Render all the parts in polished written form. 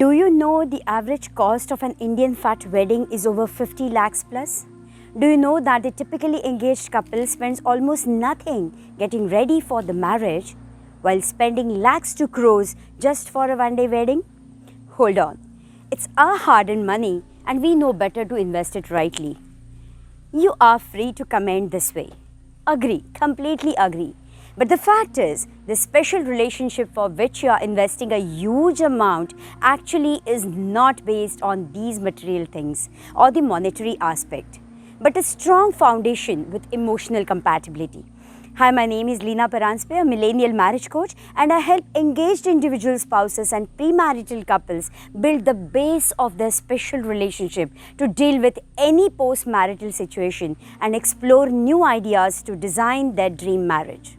Do you know the average cost of an Indian fat wedding is over 50 lakhs plus? Do you know that the typically engaged couple spends almost nothing getting ready for the marriage while spending lakhs to crores just for a one-day wedding? Hold on. It's our hard-earned money and we know better to invest it rightly. You are free to comment this way. Agree, completely agree. But the fact is, the special relationship for which you are investing a huge amount actually is not based on these material things or the monetary aspect, but a strong foundation with emotional compatibility. Hi, my name is Leena Paranspe, a millennial marriage coach, and I help engaged individual spouses and premarital couples build the base of their special relationship to deal with any post-marital situation and explore new ideas to design their dream marriage.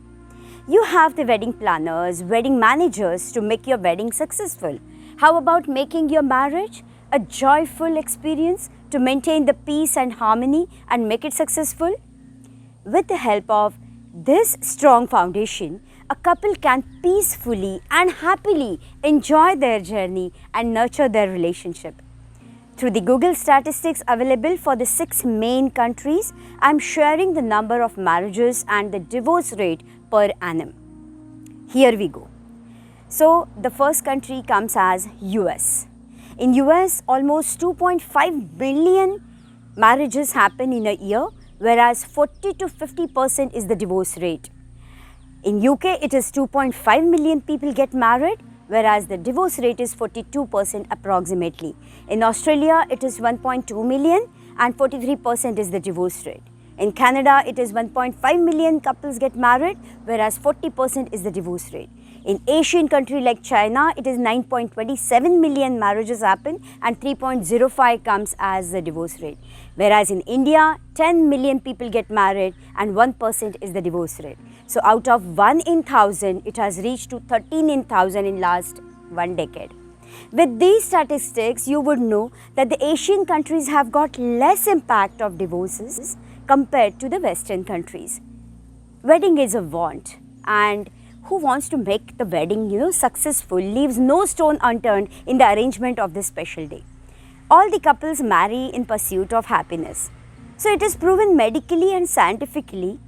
You have the wedding planners, wedding managers to make your wedding successful. How about making your marriage a joyful experience to maintain the peace and harmony and make it successful? With the help of this strong foundation, a couple can peacefully and happily enjoy their journey and nurture their relationship. Through the Google statistics available for the 6 main countries, I am sharing the number of marriages and the divorce rate per annum. Here we go. So the first country comes as US. In US, almost 2.5 billion marriages happen in a year, whereas 40 to 50% is the divorce rate. In UK, it is 2.5 million people get married, whereas the divorce rate is 42% approximately. In Australia, it is 1.2 million and 43% is the divorce rate. In Canada, it is 1.5 million couples get married, whereas 40% is the divorce rate. In Asian country like China, it is 9.27 million marriages happen and 3.05 comes as the divorce rate. Whereas in India, 10 million people get married and 1% is the divorce rate. So out of 1 in 1000, it has reached to 13 in 1000 in last 1 decade. With these statistics, you would know that the Asian countries have got less impact of divorces compared to the Western countries. Wedding is a want, and who wants to make the wedding successful leaves no stone unturned in the arrangement of this special day. All the couples marry in pursuit of happiness. So it is proven medically and scientifically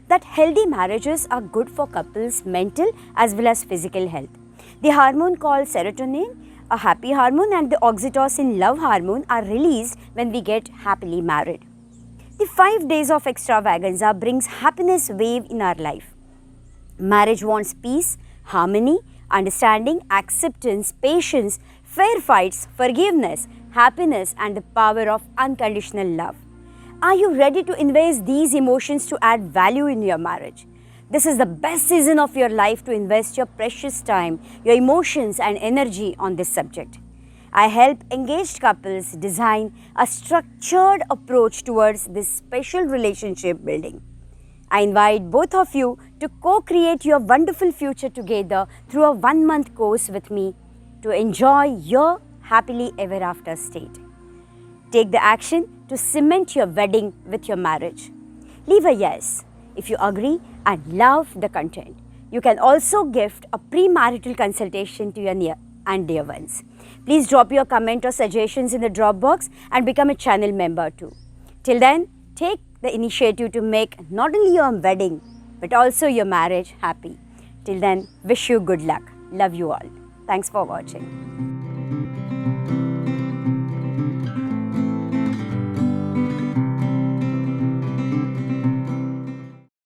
that healthy marriages are good for couples' mental as well as physical health. The hormone called serotonin, a happy hormone, and the oxytocin, love hormone, are released when we get happily married. The 5 days of extravaganza brings happiness wave in our life. Marriage wants peace, harmony, understanding, acceptance, patience, fair fights, forgiveness, happiness, and the power of unconditional love. Are you ready to invest these emotions to add value in your marriage? This is the best season of your life to invest your precious time, your emotions, and energy on this subject. I help engaged couples design a structured approach towards this special relationship building. I invite both of you to co-create your wonderful future together through a 1-month course with me to enjoy your happily ever after state. Take the action to cement your wedding with your marriage. Leave a yes if you agree and love the content. You can also gift a premarital consultation to your near and dear ones. Please drop your comment or suggestions in the drop box and become a channel member too. Till then, take the initiative to make not only your wedding but also your marriage happy. Till then, wish you good luck. Love you all. Thanks for watching.